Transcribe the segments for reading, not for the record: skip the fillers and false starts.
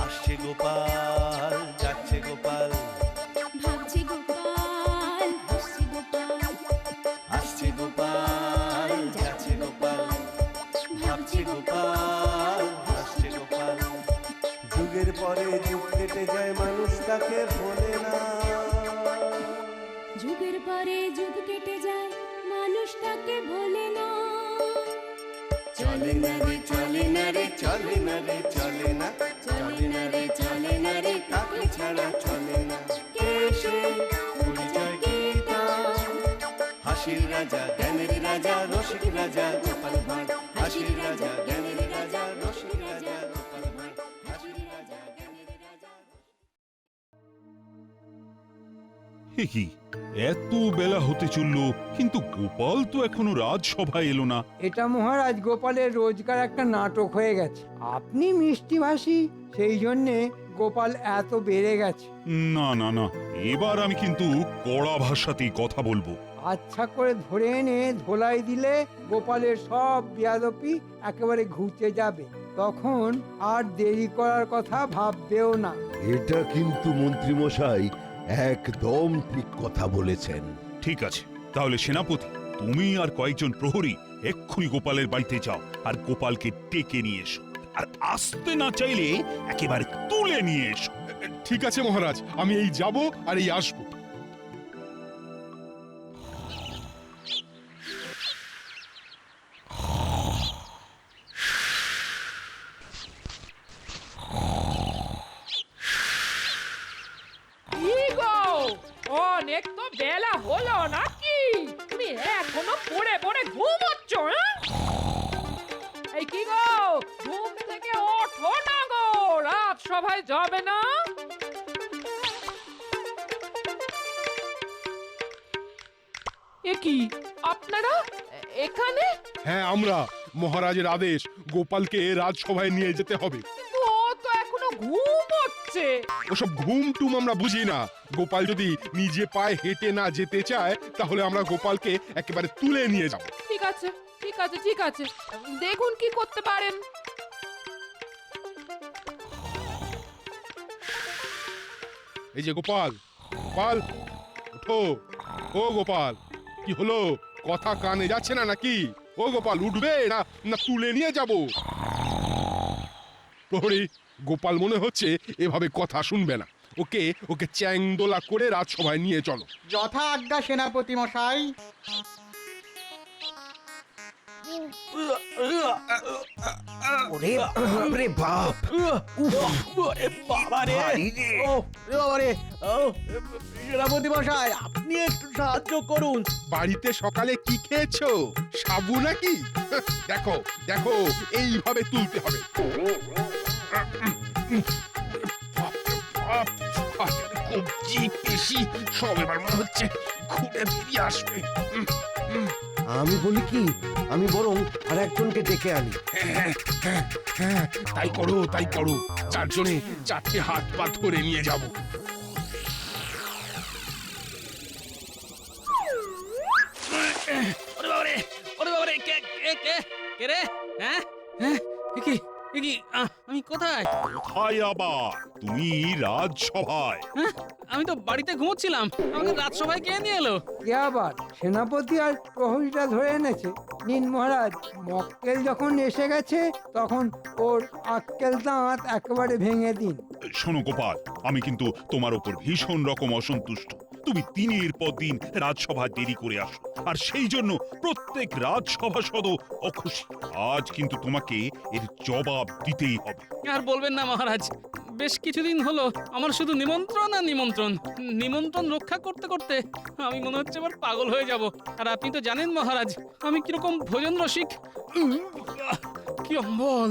আসছে গোপাল, যাচ্ছে গোপাল, ভাবছে গোপাল, হাসছে গোপাল, আসছে গোপাল, যাচ্ছে গোপাল, ভাবছে গোপাল, হাসছে গোপাল। যুগের পরে যুগ কেটে যায়, মানুষ তাকে ভোলে না। যুগের পরে যুগ কেটে যায়, মানুষ তাকে ভোলে না। চলে না রে, চলে না রে, চলে না রে, চলে না, চলে না রে, চলে না রে, তাকে ছাড়া চলে না। কে সে? পরিচয় কি তার? হাসির রাজা, জ্ঞানের রাজা, রসিক রাজা গোপাল ভাঁড়। হাসির রাজা, জ্ঞানের রাজা, রসিক রাজা গোপাল ভাঁড়। হাসির রাজা, জ্ঞানের রাজা। এ কি, এত বেলা হতে চলল, কিন্তু গোপাল তো এখনো রাজসভায় এলো না। এটা মহারাজ গোপালের রোজকার একটা নাটক হয়ে গেছে। আপনি মিষ্টিভাষী, সেই জন্যে গোপাল এত বেড়ে গেছে। না না না, এবার আমি কিন্তু কড়া ভাষাতেই কথা বলবো। আচ্ছা করে ধরে এনে ধোলাই দিলে গোপালের সব বেয়াদপি একেবারে ঘুচে যাবে। তখন আর দেরি করার কথা ভাববেও না। এটা কিন্তু মন্ত্রীমশাই একদম ঠিক কথা বলেছেন। ঠিক আছে, তাহলে সেনাপতি, তুমি আর কয়েকজন প্রহরী এক্ষুনি গোপালের বাড়িতে যাও আর গোপালকে ডেকে নিয়ে এসো। আর আসতে না চাইলে একেবারে তুলে নিয়ে এসো। ঠিক আছে মহারাজ, আমি এই যাব আর এই আসবো। কি গো, অনেক তো বেলা হলো নাকি? তুমি এখনো পড়ে পড়ে ঘুমোচ্ছ? এই কি গো, ঘুম থেকে ওঠো না গো, রাত সভায় যাবে না? এ কি, আপনারা এখানে? হ্যাঁ, আমরা মহারাজের আদেশ, গোপালকে রাজসভায় নিয়ে যেতে হবে। কিন্তু ও তো এখনো ঘুমোচ্ছে। ওসব ঘুম টুম আমরা বুঝি না। গোপাল যদি নিজে পায়ে হেঁটে না যেতে চায়, তাহলে আমরা গোপালকে একেবারে তুলে নিয়ে যাব। ঠিক আছে, ঠিক আছে, ঠিক আছে, দেখুন কি করতে পারেন। এই যে গোপাল, গোপাল ওঠো। ও গোপাল, কি হলো? কথা কানে যাচ্ছে না নাকি? ও গোপাল, উঠবে না না তুলে নিয়ে যাব? প্রহরী, গোপাল মনে হচ্ছে এভাবে কথা শুনবে না। ওকে ওকে চ্যাংদোলা করে রাজসভায় নিয়ে চলো। যথা আজ্ঞা সেনাপতি মশাই। ওরে বাপরে বাপ! সেনাপতি মশাই, আপনি একটু সাহায্য করুন। বাড়িতে সকালে কি খেয়েছো? সাবু নাকি? দেখো দেখো, এইভাবে তুলতে হবে। কবজি পেশি সব এবার মনে হচ্ছে ঘুরে বেরিয়ে আসবে। আমি বলি কি, আমি বরং আর একজনকে ডেকে আনি। হ্যাঁ, তাই করো তাই করো। চারজনে চারটে হাত পা ধরে নিয়ে যাব। ওরে বাবারে, ওরে বাবারে, কে কে কে কে রে? হ্যাঁ হ্যাঁ, কি কি, আমি কোথায়? কোথায় আবার? তুমি রাজসভায়। হ্যাঁ, আমি তো বাড়িতে ঘুমোচ্ছিলাম, আমাকে রাজসভায় কে নিয়ে এলো? কে আবার? সেনাপতি আর প্রহরীটা ধরে এনেছে। নিন মহারাজ, মক্কেল যখন এসে গেছে তখন ওর আক্কেল দাঁত একেবারে ভেঙে দিন। শোনো গোপাল, আমি কিন্তু তোমার উপর ভীষণ রকম অসন্তুষ্ট। তুমি দিনের পর দিন রাজসভা দেরি করে আসো, আর সেই জন্য প্রত্যেক রাজসভাসদ অখুশি। আজ কিন্তু তোমাকে এর জবাব দিতেই হবে। আর বলবেন না মহারাজ, বেশ কিছুদিন হলো আমার শুধু নিমন্ত্রণ আর নিমন্ত্রণ। নিমন্ত্রণ রক্ষা করতে করতে আমি মনে হচ্ছে এবার পাগল হয়ে যাব। আর আপনি তো জানেন মহারাজ, আমি কিরকম ভোজন রসিক। কি অম্বল!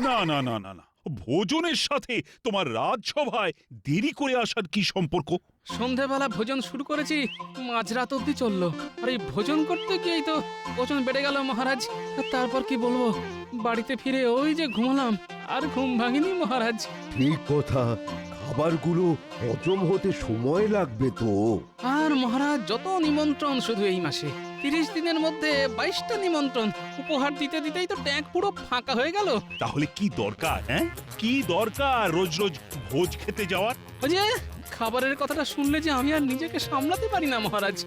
না না না না না, ভোজনের সাথে তোমার রাজসভায় দেরি করে আসার কি সম্পর্ক? সন্ধেবেলা ভোজন শুরু করেছি, মাঝরাত অব্দি চললো। আর এই ভোজন করতে গিয়েই তো ওজন বেড়ে গেল মহারাজ। আর তারপর কি বলবো, বাড়িতে ফিরে ওই যে ঘুমালাম, আর ঘুম ভাঙিনি মহারাজ। ঠিক কথা, খাবারগুলো হজম হতে সময় লাগবে তো। আর আমার মহারাজ যত নিমন্ত্রণ শুধু এই মাসে 30 দিনের মধ্যে 22টা নিমন্ত্রণ উপহার দিতে দিতেই তো ট্যাঙ্ক পুরো ফাঁকা হয়ে গেল। তাহলে কি দরকার? হ্যাঁ, কি দরকার রোজ রোজ ভোজ খেতে যাওয়ার? ওই যে খাবারের কথাটা শুনলে যে আমি আর নিজেকে সামলাতে পারি না মহারাজ।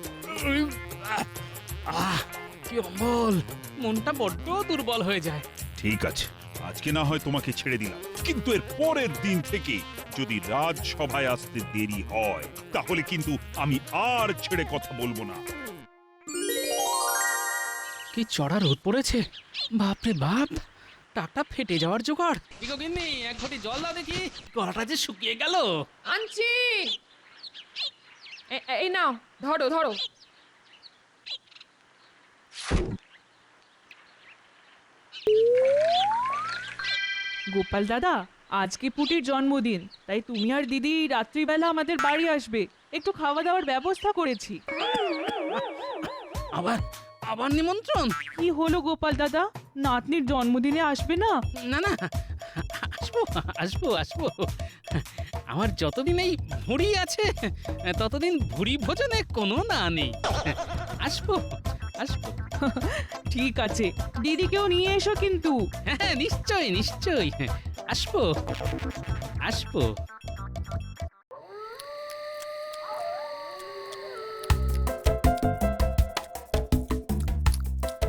কি অম্বল, মনটা বড্ড দুর্বল হয়ে যায়। ঠিক আছে, আজকে না হয় তোমাকে ছেড়ে দিলাম, কিন্তু এর পরের দিন থেকে যদি রাজসভায় আসতে দেরি হয় তাহলে কিন্তু আমি আর ছেড়ে কথা বলবো না। কি চড়া রোদ পড়েছে, বাপরে বাপ, টাকটা ফেটে যাওয়ার জোগাড়। কি গো গিন্নি, এক ঘটি জল দাও দেখি, গলাটা যে শুকিয়ে গেল। আনছি। এই নাও, ধরো ধরো। গোপাল দাদা, আজকে পুটির জন্মদিন, তাই তুমি আর দিদি রাত্রিবেলা আমাদের বাড়ি আসবে। একটু খাওয়া দাওয়ার ব্যবস্থা করেছি। আবার আবার নিমন্ত্রণ? কি হলো গোপাল দাদা, নাতনির জন্মদিনে আসবে না? না না, আসবো আসবো আসবো। আমার যতদিন এই ভুঁড়ি আছে ততদিন ভুঁড়ি ভোজনে কোনো না নেই। আসবো আসবো। ঠিক আছে, দিদিকেও নিয়ে এসো কিন্তু। হ্যাঁ নিশ্চয়ই নিশ্চয়ই, আসবো আসবো।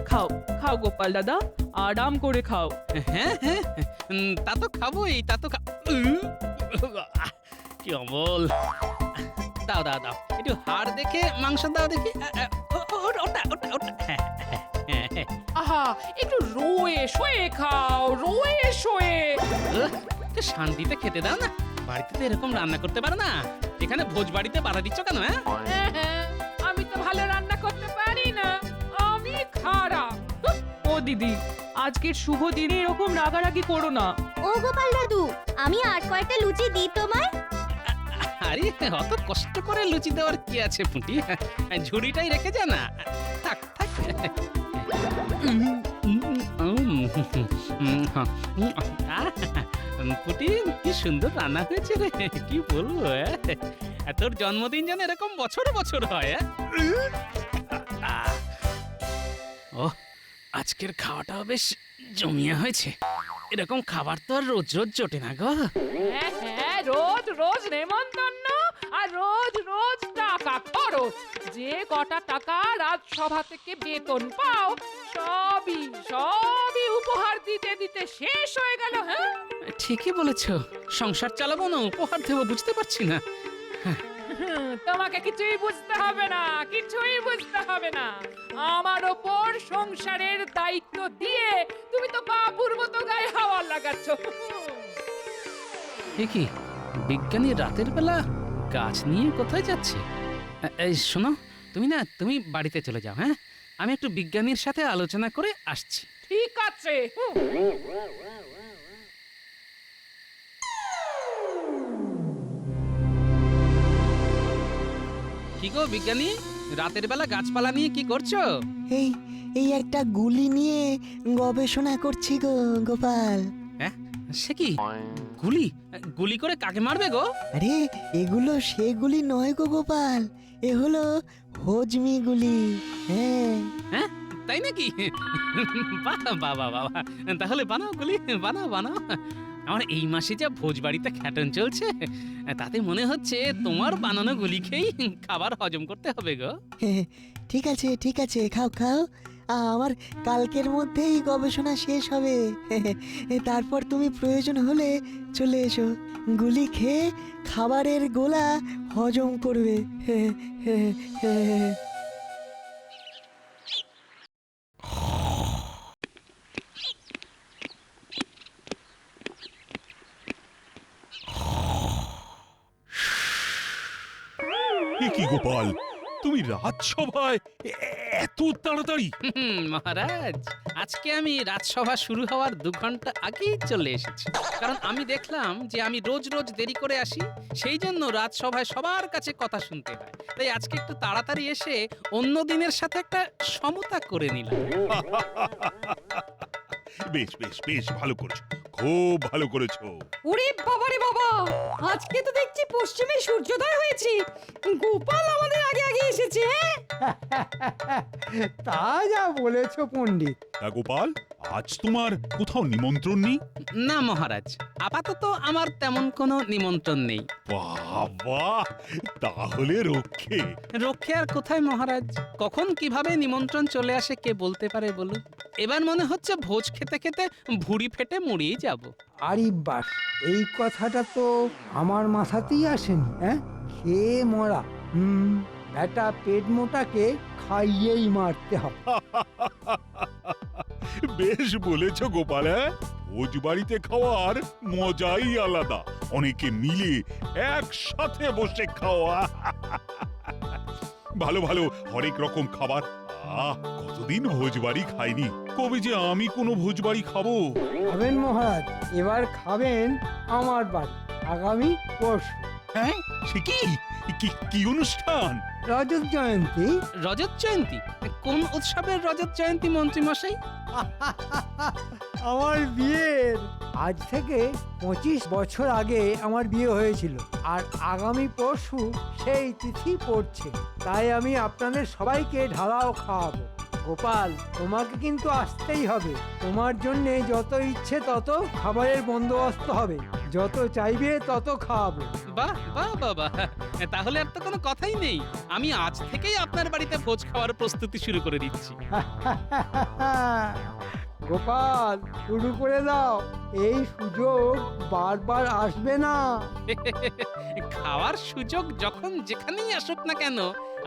খাও খাও গোপাল দাদা, আরাম করে খাও। হ্যাঁ হ্যাঁ, তা তো খাবোই, তা তো কি অমল। দাও দাও দাও, একটু হাড় দেখে মাংস দাও দেখি। ওটা ওটা ওটা, হ্যাঁ হ্যাঁ হ্যাঁ। আহা, একটু রোয়ে শোয়ে খাও, রোয়ে শোয়ে। একটু শান্তিতে খেতে দাও না, বাড়িতে তো এরকম রান্না করতে পারো না, এখানে ভোজ বাড়িতে বাধা দিচ্ছ কেন? হ্যাঁ হ্যাঁ, আমি তো ভালো রান্না করতে পারি না, আমি খারাপ। ও দিদি, আজকের শুভ দিনে এরকম রাগারাগি করো না। ও গোপাল দাদু, আমি আর কয়েকটা লুচি দিই তোমায়? আরে অত কষ্ট করে লুচি দেওয়ার কি আছে পুঁটি, ঝুড়িটাই রেখে যা না। থাক থাক। পুঁটি, কি সুন্দর রান্না হয়েছে রে, কি বলবো। তোর জন্মদিন যেন এরকম বছর বছর হয়। ও, আজকের খাওয়াটাও বেশ জমিয়ে হয়েছে। এরকম খাবার তো আর রোজ রোজ জোটে না গো। হ্যাঁ হ্যাঁ, রোজ রোজ নেমন্তন্ন আর রোজ রোজ টাকা খরচ। যে কটা টাকা রাজসভা থেকে বেতন পাও সবই সবই উপহার দিতে দিতে শেষ হয়ে গেল। হ্যাঁ, ঠিকই বলেছো, সংসার চালাবো না উপহার দেবো, বুঝতে পারছি না। তোমাকে কিছুই বুঝতে হবে না, কিছুই বুঝতে হবে না। আমার ওপর সংসারের দায়িত্ব দিয়ে তুমি তো বাবুর মতো গায়ে হাওয়া লাগাচ্ছ। কি বিজ্ঞানী রাতের বেলা গাছ নিয়ে কোথায় যাচ্ছে? এই শোনো, তুমি বাড়িতে চলে যাও। হ্যাঁ, আমি একটু বিজ্ঞানীর সাথে আলোচনা করে আসছি। ঠিক আছে। কি গো বিজ্ঞানী, রাতের বেলা গাছপালা নিয়ে কি করছো? এই এই একটা গুলি নিয়ে গবেষণা করছি গো গোপাল। হ্যাঁ, সে কি গুলি? গুলি করে কাকে মারবে গো? আরে এগুলো সেগুলি নয় গো গোপাল, এ হলো হজমি গুলি। হ্যাঁ হ্যাঁ, তাই নাকি? বাবা বাবা বাবা, তাহলে বানাও গুলি, বানাও বানাও। আমার এই মাসে যা ভোজ বাড়িতে খ্যাটন চলছে, তাতে মনে হচ্ছে তোমার বানানো গুলি খেয়েই খাবার হজম করতে হবে গো। ঠিক আছে, খাও খাও, আমার কালকের মধ্যেই গবেষণা শেষ হবে। তারপর তুমি প্রয়োজন হলে চলে এসো, গুলি খেয়ে খাবারের গোলা হজম করবে। কি গোপাল, তুমি রাজসভায় এত তাড়াতাড়ি? মহারাজ, আজকে আমি রাজসভা শুরু হওয়ার 2 ঘন্টা আগেই চলে এসেছি, কারণ আমি দেখলাম যে আমি রোজ রোজ দেরি করে আসি, সেই জন্য রাজসভায় সবার কাছে কথা শুনতে হয়। তাই আজকে একটু তাড়াতাড়ি এসে অন্য দিনের সাথে একটা সমতা করে নিলাম। বেশ বেশ বেশ, ভালো করেছো, খুব ভালো করেছো। ওরে বাবা রে বাবা, আজকে তো দেখছি পশ্চিমে সূর্যোদয় হয়েছে। গোপাল আমাদের আগে আগে তা যা বলেছ পণ্ডিত। তা গোপাল, আজ তোমার কোথাও নিমন্ত্রণ নেই? না মহারাজ, আপাতত আমার তেমন কোনো নিমন্ত্রণ নেই। বাবা, তাহলে রক্ষে। রক্ষে আর কোথায় মহারাজ, কখন কিভাবে নিমন্ত্রণ চলে আসে কে বলতে পারে বলুন। এবার মনে হচ্ছে ভোজ খেতে খেতে ভুঁড়ি ফেটে মরিয়ে যাব। আরে বাস, এই কথাটা তো আমার মাথাতেই আসেনি। হ্যাঁ, খেয়ে মরা। একটা পেট মোটাকে খাইয়েই মারতে হবে। বেশ বলেছ গোপাল। ভোজ বাড়িতে খাওয়ার মজাই আলাদা, অনেকে মিলে একসাথে বসে খাওয়া। ভালো ভালো হরেক রকম খাবার। কতদিন ভোজ বাড়ি খাইনি, কবে যে আমি কোনো ভোজ বাড়ি খাবো। খাবেন মহারাজ, এবার খাবেন আমার বাড়ি, আগামী পরশু। হ্যাঁ, সে কি কি অনুষ্ঠান? রজত জয়ন্তী। রজত জয়ন্তী? কোন উৎসবের রজত জয়ন্তী মন্ত্রী মশাই? আমার বিয়ের আজ থেকে 25 বছর আগে আমার বিয়ে হয়েছিল, আর আগামী পরশু সেই তিথি পড়ছে। তাই আমি আপনাদের সবাইকে ঢালাও খাওয়াবো। গোপাল, তোমাকে কিন্তু আসতেই হবে। তোমার জন্য যত ইচ্ছে তত খাবারের বন্দোবস্ত হবে, যত চাইবে তত খাওয়াবো। বাহ বাহ বাবা, তাহলে আর তো কোনো কথাই নেই। আমি আজ থেকেই আপনার বাড়িতে ভোজ খাওয়ার প্রস্তুতি শুরু করে দিচ্ছি। গোপাল, শুরু করে দাও, এই সুযোগ বারবার আসবে না। খাওয়ার সুযোগ যখন যেখানেই আসুক না কেন,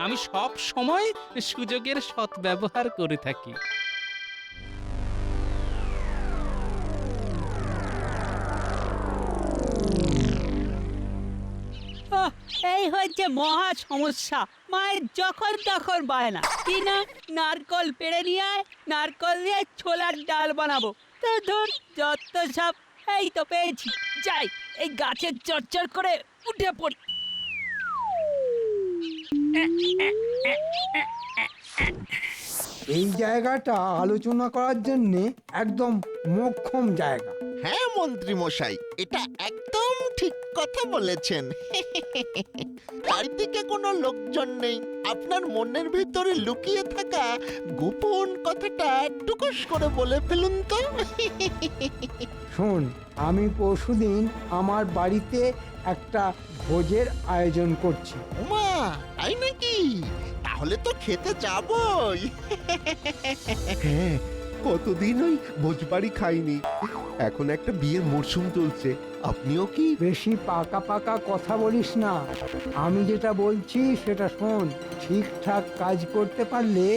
আমি সব সময় সুযোগের সদ্ব্যবহার করে থাকি। এই হচ্ছে মহা সমস্যা। মায়ের যখন তখন বায়না, কি না নারকল পেড়ে নিয়ে আয়, নারকল দিয়ে ছোলার ডাল বানাবো। তো ধর যত সব। এই তো পেয়েছি, যাই এই গাছের চড়চড় করে উঠে পড়ি। এই জায়গাটা আলোচনা করার জন্য একদম মোক্ষম জায়গা। হ্যাঁ মন্ত্রী মশাই, এটা একদম ঠিক কথা বলেছেন। চারিদিকে কোনো লোকজন নেই, আপনার মনের ভিতরে লুকিয়ে থাকা গোপন কথাটা টুকুস করে বলে ফেলুন তো। শোন, আমি পরশুদিন আমার বাড়িতে একটা ভোজের আয়োজন করছি। ওমা, তাই নাকি? তাহলে তো খেতে যাবই। হ্যাঁ, কতদিন ওই ভোজবাড়ি খাইনি। এখন একটা বিয়ের মরশুম চলছে, আপনিও কি? বেশি পাকা পাকা কথা বলিস না, আমি যেটা বলছি সেটা শোন। ঠিকঠাক কাজ করতে পারলে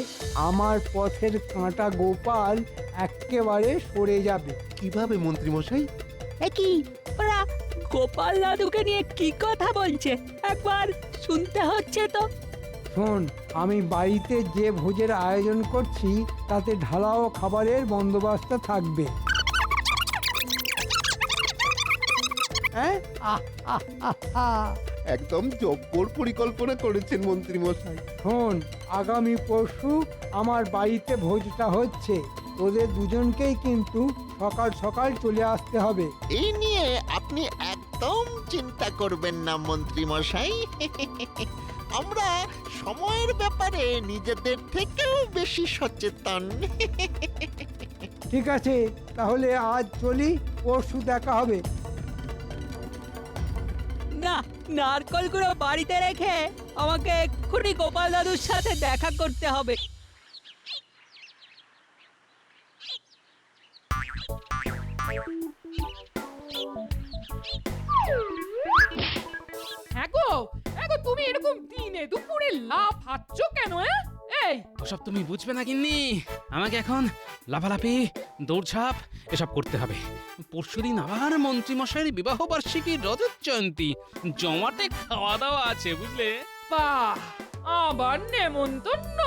আমার পথের কাঁটা গোপাল একেবারে সরে যাবে। কিভাবে মন্ত্রী মশাই? কি ওরা গোপাল দাদুকে নিয়ে কি কথা বলছে, একবার শুনতে হচ্ছে তো। শোন, আমি বাড়িতে যে ভোজের আয়োজন করছি তাতে ঢালাও খাবারের বন্দোবস্ত থাকবে। হ্যাঁ, একদম জব্বর পরিকল্পনা করেছেন মন্ত্রী মশাই। শোন, আগামী পরশু আমার বাড়িতে ভোজটা হচ্ছে, তোদের দুজনকেই কিন্তু সকাল সকাল চলে আসতে হবে। এই নিয়ে আপনি একদম চিন্তা করবেন না মন্ত্রী মশাই। আমরা সময়ের ব্যাপারে নিজেদের থেকেও বেশি সচেতন। ঠিক আছে, তাহলে আজ চলি, পরশু দেখা হবে। না, নারকলগুলো বাড়িতে রেখে আমাকে এক্ষুনি গোপাল দাদুর সাথে দেখা করতে হবে। হ্যাঁ গো, তুমি এরকম দিনে দুপুরে লাফাচ্ছ কেন? এই ওসব তুমি বুঝবে না গিন্নি, আমাকে এখন লাফালাফি দৌড়ঝাঁপ এসব করতে হবে। পরশুদিন আবার মন্ত্রী মশাইয়ের বিবাহ বার্ষিকী রজত জয়ন্তী, জমাটে খাওয়া দাওয়া আছে বুঝলে। বাহ, আবার নেমন্তন্ন।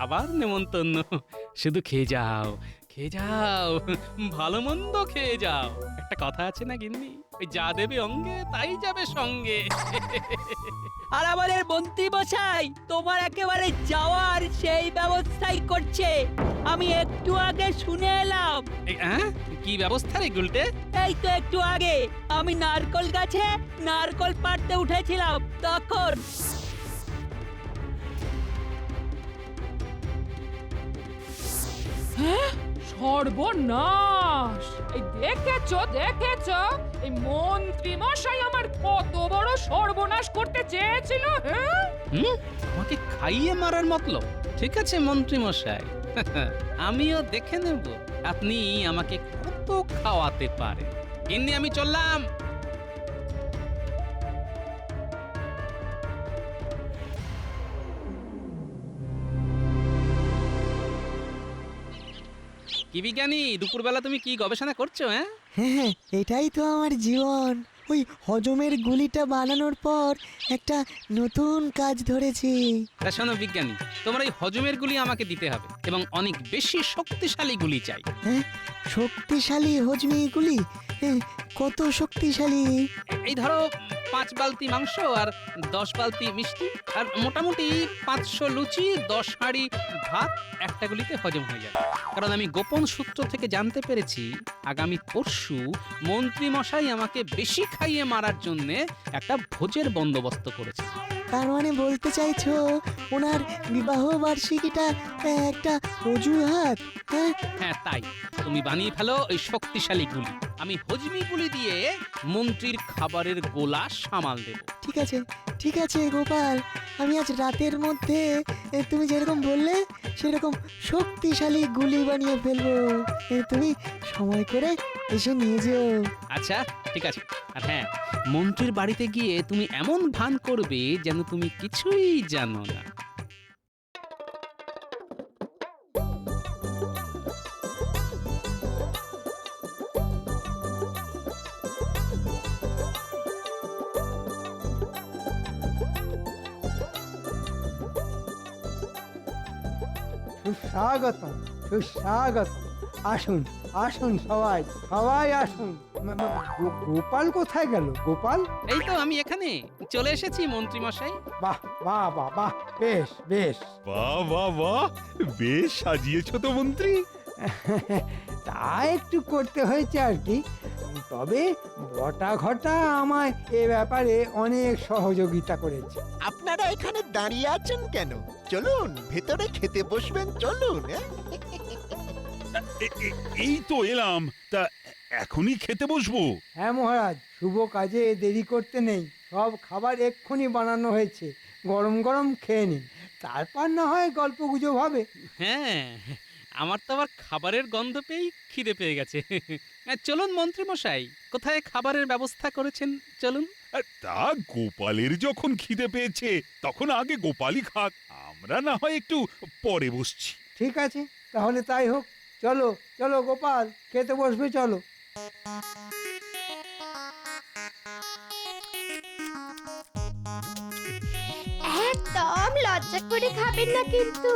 আবার নেমন্তন্ন, শুধু খেয়ে যাও, খেয়ে যাও, ভালো মন্দ খেয়ে যাও। একটা কথা আছে না গিন্নি, ওই যা দেবে অঙ্গে তাই যাবে সঙ্গে। আর আমাদের মন্ত্রী মশাই তোমার একেবারে যাওয়ার সেই ব্যবস্থাই করছে। আমি একটু আগে শুনে এলাম। কি ব্যবস্থা রে গুলটে? এই তো একটু আগে আমি নারকল গাছে নারকল পাড়তে উঠেছিলাম, তখন সর্বনাশ! এই দেখেছো এই মন্ত্রী মশাই আমার কত বড় সর্বনাশ করতে চেয়েছিল, হ্যাঁ? আমাকে খাইয়ে মারার মতলব? ঠিক আছে মন্ত্রী মশাই, আমিও দেখে নেব আপনি আমাকে কত খাওয়াতে পারেন। গিন্নি আমি চললাম। কি বিজ্ঞানী, দুপুরবেলা তুমি কি গবেষণা করছো? হ্যাঁ হ্যাঁ, এটাই তো আমার জীবন। ওই হজমের গুলিটা বানানোর পর একটা নতুন কাজ ধরেছি। তা শোনো বিজ্ঞানী, তোমার এই হজমের গুলি আমাকে দিতে হবে এবং অনেক বেশি শক্তিশালী গুলি চাই। হ্যাঁ, শক্তিশালী হজমি গুলি? কত শক্তিশালী? এই ধরো 5 বালতি মাংস আর 10 বালতি মিষ্টি আর মোটামুটি 500 লুচি 10 হাঁড়ি ভাত একটা গুলিতে হজম হয়ে যাবে। কারণ আমি গোপন সূত্র থেকে জানতে পেরেছি আগামী পরশু মন্ত্রী মশাই আমাকে বেশি খাইয়ে মারার জন্য একটা ভোজের বন্দোবস্ত করেছে। তার মানে বলতে চাইছো ওনার বিবাহ বার্ষিকীটা একটা অজুহাত? হ্যাঁ হ্যাঁ, তাই তুমি বানিয়ে ফেলো ওই শক্তিশালী গুলি। আমি হজমি গুলি দিয়ে মন্ত্রীর খাবারের গোলা সামাল দেব। ঠিক আছে গোপাল, আমি আজ রাতের মধ্যে তুমি যেরকম বললে সেরকম শক্তিশালী গুলি বানিয়ে ফেলবো। তুমি সময় করে এসে নিয়ে যেও। আচ্ছা ঠিক আছে। আর হ্যাঁ, মন্ত্রীর বাড়িতে গিয়ে তুমি এমন ভান করবে যেন তুমি কিছুই জানো না। সুস্বাগত, সুস্বাগত। আসুন আসুন, সবাই সবাই আসুন। গোপাল কোথায় গেল? গোপাল? এই তো আমি এখানে চলে এসেছি মন্ত্রী মশাই। বাহ বাহ বাহ বাহ, বেশ বেশ। বাহ বাহ বাহ, বেশ সাজিয়েছো তো মন্ত্রী। তা একটু করতে হয়েছে আর কি। তবে বটা ঘটা আমায় এ ব্যাপারে অনেক সহযোগিতা করেছে। আপনারা এখানে দাঁড়িয়ে আছেন কেন? চলুন ভেতরে খেতে বসবেন, চলুন। এই তো এলাম, তা এখনই খেতে বসবো? হ্যাঁ মহারাজ, শুভ কাজে দেরি করতে নেই। সব খাবার এক্ষুনি বানানো হয়েছে, গরম গরম খেয়ে নিন, তারপর না হয় গল্প গুজব হবে। হ্যাঁ, আমার তো আবার খাবারের গন্ধ পেয়েই খিদে পেয়ে গেছে। চলুন মন্ত্রী মশাই, কোথায় খাবারের ব্যবস্থা করেছেন চলুন। তা গোপালের যখন খিদে পেয়েছে তখন আগে গোপালই খাক, আমরা না হয় একটু পরে বসছি। ঠিক আছে, তাহলে তাই হোক। চলো চলো গোপাল, খেতে বসবে চলো। একদম লজ্জা করে খাবেন না কিন্তু।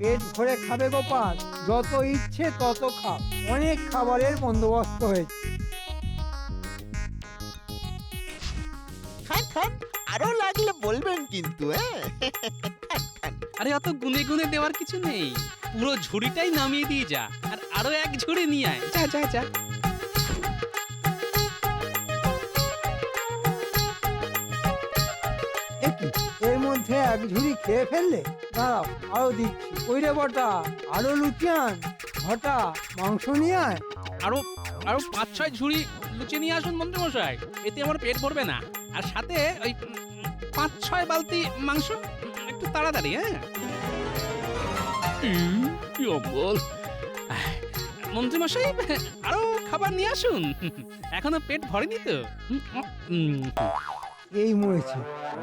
পেট ভরে খাবে গোপাল, যত ইচ্ছে তত খাও। অনেক খাবারের বন্দোবস্ত হয়েছে। খান খান, আরো লাগলে বলবেন কিন্তু। আরে অত গুনে গুনে দেওয়ার কিছু নেই, পুরো ঝুড়িটাই নামিয়ে দিয়ে যা, আর আরো এক ঝুড়ি নিয়ে আয়। যা যা যা। এর মধ্যে এক ঝুড়ি খেয়ে ফেললে? দাঁড়াও, আরো দিচ্ছি। ওই রে বটা, আরো লুচি আন। ঘটা, মাংস নিয়ে আয়। আরো আরো 5-6 ঝুড়ি লুচি নিয়ে আসুন মন্ত্রী মশাই, এতে আমার পেট ভরবে না। আর সাথে ওই 5-6 বালতি মাংস, একটু তাড়াতাড়ি। হ্যাঁ কি অবল। মন্ত্রী মশাই আরো খাবার নিয়ে আসুন, এখনো পেট ভরেনি তো। এই মরেছে।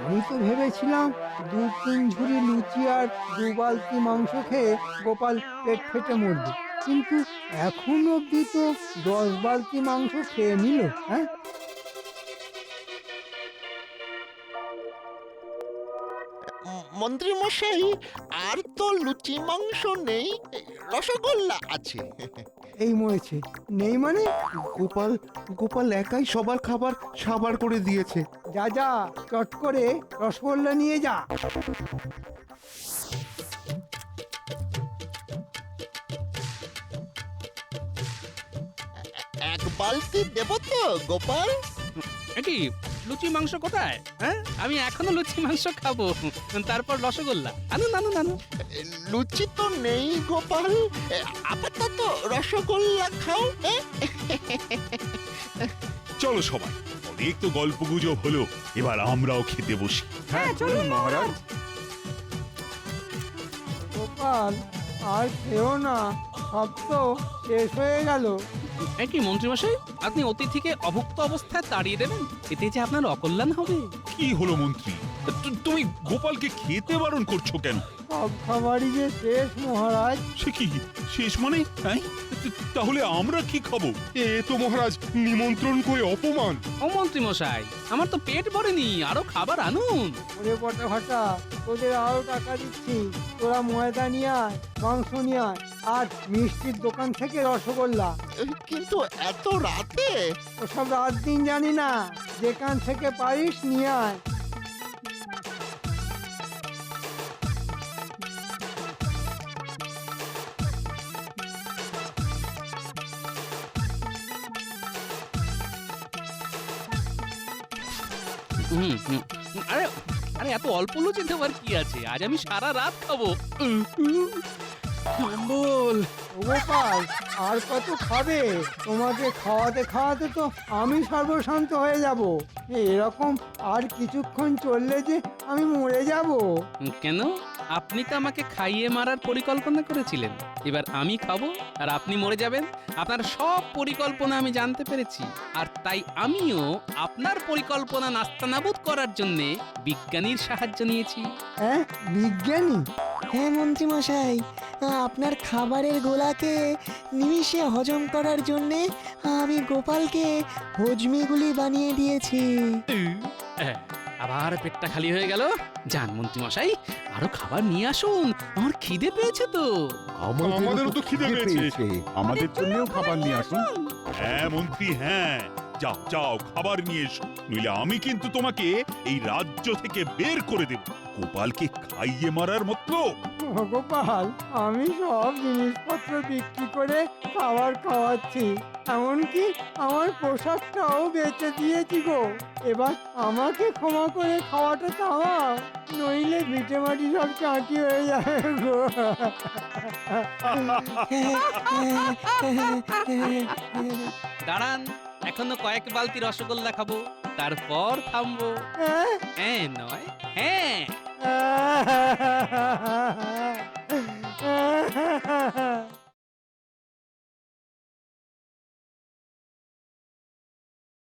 আমি তো ভেবেছিলাম 2-3 ঝুড়ি লুচি আর 2 বালতি মাংস খেয়ে গোপাল পেট ফেটে মরবে, কিন্তু এখন অব্দি তো 10 বালতি মাংস খেয়ে নিল। হ্যাঁ, মন্ত্রী মশাই, আর তো লুচি মাংস নেই, রসগোল্লা আছে। এই মরেছে। নেই মানে? গোপাল গোপাল একাই সবার খাবার সাবার করে দিয়েছে। যা যা, চট করে রসগোল্লা নিয়ে যা। এক বালতি দেব তো গোপাল? কি লুচি মাংস কোথায়? হ্যাঁ, আমি এখনো লুচি মাংস খাবো, তারপর রসগোল্লা। আনুন আনুন আনুন। লুচি তো নেই গোপাল, আপাতত রসগোল্লা খাও। চলো সবাই, অনেক তো গল্প গুজব হলো, এবার আমরাও খেতে বসি। হ্যাঁ চলুন মহারাজ। গোপাল আর খেও না, সব তো শেষ হয়ে গেল। একই মন্ত্রীমশাই, আপনি অতিথিকে অভুক্ত অবস্থায় তাড়িয়ে দেবেন, এতে যে আপনার অকল্যাণ হবে। কি হলো মন্ত্রী, তুমি গোপালকে খেতে বারণ করছো কেন? সব খাবারই যে শেষ মহারাজ। সে কি শেষ মানে? হ্যাঁ? তাহলে আমরা কি খাবো? এ তো মহারাজ নিমন্ত্রণ করে অপমান। ও মন্ত্রীমশাই, আমার তো পেট ভরেনি, আরো খাবার আনুন। ওরে বটা ভাটা, তোদের আরো টাকা দিচ্ছি, তোরা ময়দা নিয়ে আয়, মাংস নিয়ে আয়, আর মিষ্টির দোকান থেকে রসগোল্লা। কিন্তু এত রাতে? ওসব রাত দিন জানি না, যেখান থেকে পারিস নিয়ে আয়। আরে আরে এত অল্প লুচি দেওয়ার কি আছে, আজ আমি সারা রাত খাবো। বল ও গোপাল, আর কত খাবে? তোমাকে খাওয়াতে খাওয়াতে তো আমি সর্বশান্ত হয়ে যাব। এরকম আর কিছুক্ষণ চললে যে আমি মরে যাব। কেন? আপনি তো আমাকে খাইয়ে মারার পরিকল্পনা করেছিলেন, এবার আমি খাবো আর আপনি মরে যাবেন। আপনার সব পরিকল্পনা আমি জানতে পেরেছি, আর তাই আমিও আপনার পরিকল্পনা নাস্তানাবুদ করার জন্য বিজ্ঞানীর সাহায্য নিয়েছি। হ্যাঁ, বিজ্ঞানী? হ্যাঁ মন্ত্রী মশাই, আপনার খাবারের গোলাকে নিমিষে হজম করার জন্যে আমি গোপালকে হজমিগুলি বানিয়ে দিয়েছি। আবার পেটটা খালি হয়ে গেল। যান মন্ত্রী মশাই, আরো খাবার নিয়ে আসুন, আমার খিদে পেয়েছে তো। আমাদেরও তো খিদে পেয়েছে। আমাদের জন্যও খাবার নিয়ে আসুন। হ্যাঁ মন্ত্রী, হ্যাঁ, যাও যাও খাবার নিয়ে এসো, নইলে আমি কিন্তু তোমাকে এই রাজ্য থেকে বের করে দেব। গোপালকে খাইয়ে মারার মতলব? ও গোপাল, আমি সব জিনিসপত্র বিক্রি করে খাবার খাওয়াচ্ছি, এমনকি আমার পোশাকটাও বেচে দিয়েছি গো। এবার আমাকে ক্ষমা করে খাওয়াটা থামাও, নইলে ভিটে মাটি সব চাঁটি হয়ে যাবে গো। দাঁড়ান, এখনো কয়েক বালতি রসগোল্লা খাবো, তারপর থামবো। হ্যাঁ নয়, হ্যাঁ।